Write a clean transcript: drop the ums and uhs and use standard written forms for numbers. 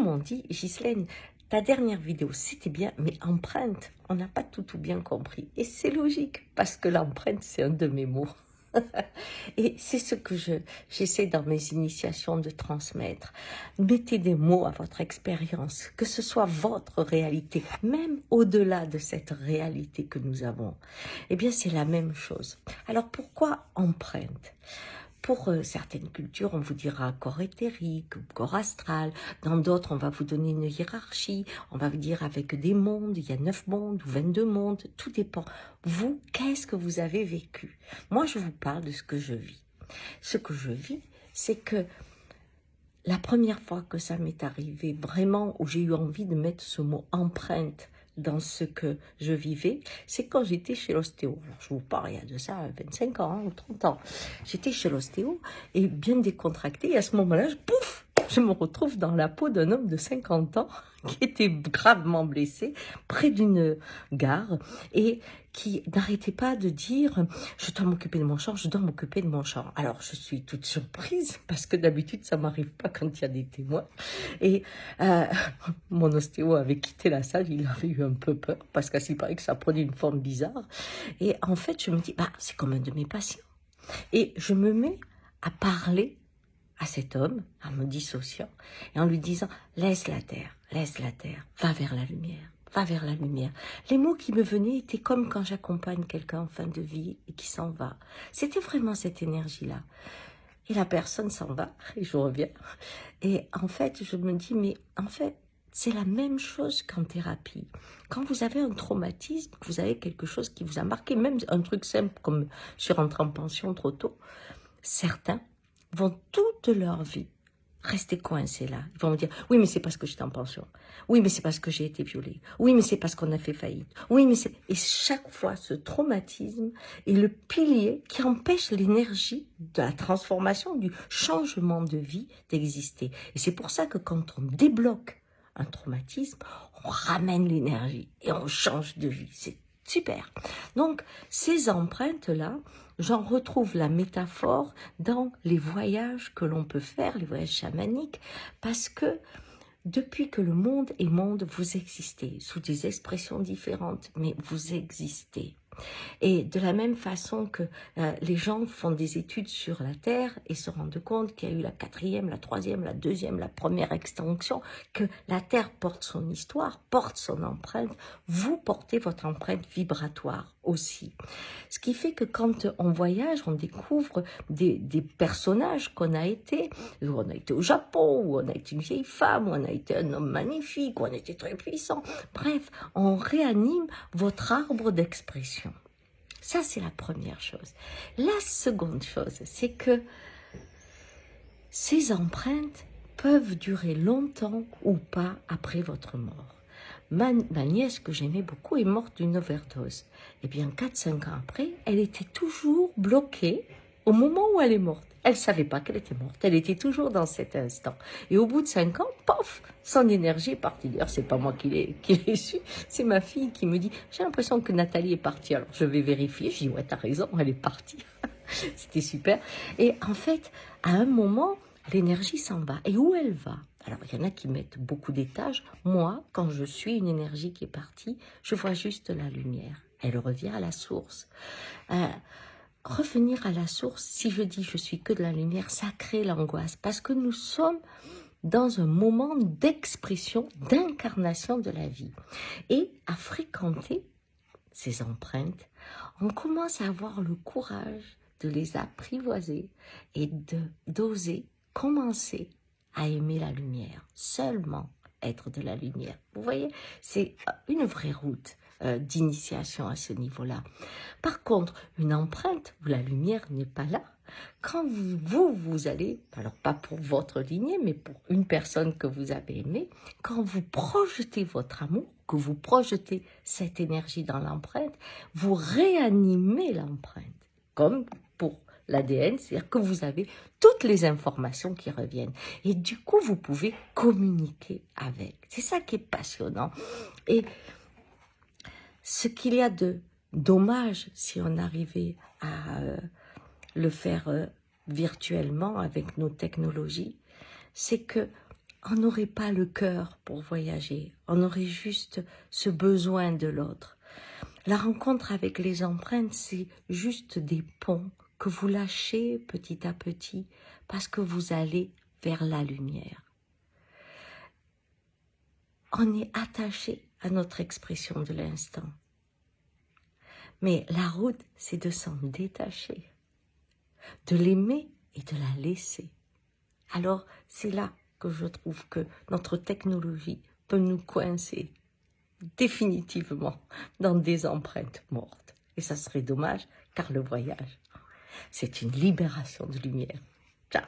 m'ont dit, Ghislaine, ta dernière vidéo, c'était bien, mais empreinte, on n'a pas tout bien compris. Et c'est logique, parce que l'empreinte, c'est un de mes mots. Et c'est ce que j'essaie dans mes initiations de transmettre. Mettez des mots à votre expérience, que ce soit votre réalité, même au-delà de cette réalité que nous avons. Eh bien, c'est la même chose. Alors, pourquoi empreinte ? Pour certaines cultures, on vous dira corps éthérique, corps astral. Dans d'autres, on va vous donner une hiérarchie. On va vous dire avec des mondes, il y a 9 mondes ou 22 mondes. Tout dépend. Vous, qu'est-ce que vous avez vécu? Moi, je vous parle de ce que je vis. Ce que je vis, c'est que la première fois que ça m'est arrivé, vraiment, où j'ai eu envie de mettre ce mot empreinte dans ce que je vivais, c'est quand j'étais chez l'ostéo. Je vous parle, il y a de ça 25 ans ou 30 ans. J'étais chez l'ostéo et bien décontractée. Et à ce moment-là, pouf, je me retrouve dans la peau d'un homme de 50 ans qui était gravement blessé près d'une gare et qui n'arrêtait pas de dire « je dois m'occuper de mon champ, je dois m'occuper de mon champ ». Alors, je suis toute surprise parce que d'habitude, ça ne m'arrive pas quand il y a des témoins. Et mon ostéo avait quitté la salle, il avait eu un peu peur parce qu'il paraît que ça prenait une forme bizarre. Et en fait, je me dis, c'est comme un de mes patients. Et je me mets à parler à cet homme, en me dissociant, et en lui disant, laisse la terre, va vers la lumière. Va vers la lumière. Les mots qui me venaient étaient comme quand j'accompagne quelqu'un en fin de vie et qui s'en va. C'était vraiment cette énergie-là. Et la personne s'en va, et je reviens. Et en fait, je me dis, mais en fait, c'est la même chose qu'en thérapie. Quand vous avez un traumatisme, que vous avez quelque chose qui vous a marqué, même un truc simple comme je suis rentrée en pension trop tôt, certains vont toute leur vie rester coincés là. Ils vont me dire, oui, mais c'est parce que j'étais en pension. Oui, mais c'est parce que j'ai été violée. Oui, mais c'est parce qu'on a fait faillite. Oui, mais c'est... Et chaque fois, ce traumatisme est le pilier qui empêche l'énergie de la transformation, du changement de vie d'exister. Et c'est pour ça que quand on débloque un traumatisme, on ramène l'énergie et on change de vie. C'est super. Donc, ces empreintes-là, j'en retrouve la métaphore dans les voyages que l'on peut faire, les voyages chamaniques, parce que depuis que le monde est monde, vous existez, sous des expressions différentes, mais vous existez. Et de la même façon que les gens font des études sur la Terre et se rendent compte qu'il y a eu la 4e, la 3e, la 2e, la première extinction, que la Terre porte son histoire, porte son empreinte, vous portez votre empreinte vibratoire aussi. Ce qui fait que quand on voyage, on découvre des personnages qu'on a été. On a été au Japon, ou on a été une vieille femme, ou on a été un homme magnifique, ou on a été très puissant. Bref, on réanime votre arbre d'expression. Ça, c'est la première chose. La seconde chose, c'est que ces empreintes peuvent durer longtemps ou pas après votre mort. Ma nièce, que j'aimais beaucoup, est morte d'une overdose. Eh bien, 4-5 ans après, elle était toujours bloquée au moment où elle est morte. Elle ne savait pas qu'elle était morte. Elle était toujours dans cet instant. Et au bout de 5 ans, pof, son énergie est partie. D'ailleurs, c'est pas moi qui l'ai su. C'est ma fille qui me dit, j'ai l'impression que Nathalie est partie. Alors, je vais vérifier. Je dis, ouais, t'as raison, elle est partie. C'était super. Et en fait, à un moment, l'énergie s'en va. Et où elle va? Alors, il y en a qui mettent beaucoup d'étages. Moi, quand je suis une énergie qui est partie, je vois juste la lumière. Elle revient à la source. Revenir à la source, si je dis je suis que de la lumière, ça crée l'angoisse. Parce que nous sommes dans un moment d'expression, d'incarnation de la vie. Et à fréquenter ces empreintes, on commence à avoir le courage de les apprivoiser et d'oser commencer à aimer la lumière, seulement être de la lumière. Vous voyez, c'est une vraie route d'initiation à ce niveau-là. Par contre, une empreinte où la lumière n'est pas là, quand vous allez, alors pas pour votre lignée, mais pour une personne que vous avez aimée, quand vous projetez votre amour, que vous projetez cette énergie dans l'empreinte, vous réanimez l'empreinte, comme pour l'ADN, c'est-à-dire que vous avez toutes les informations qui reviennent. Et du coup, vous pouvez communiquer avec. C'est ça qui est passionnant. Et ce qu'il y a de dommage, si on arrivait à le faire virtuellement avec nos technologies, c'est que on n'aurait pas le cœur pour voyager, on aurait juste ce besoin de l'autre. La rencontre avec les empreintes, c'est juste des ponts que vous lâchez petit à petit parce que vous allez vers la lumière. On est attaché à notre expression de l'instant. Mais la route, c'est de s'en détacher, de l'aimer et de la laisser. Alors, c'est là que je trouve que notre technologie peut nous coincer définitivement dans des empreintes mortes. Et ça serait dommage, car le voyage, c'est une libération de lumière. Ciao.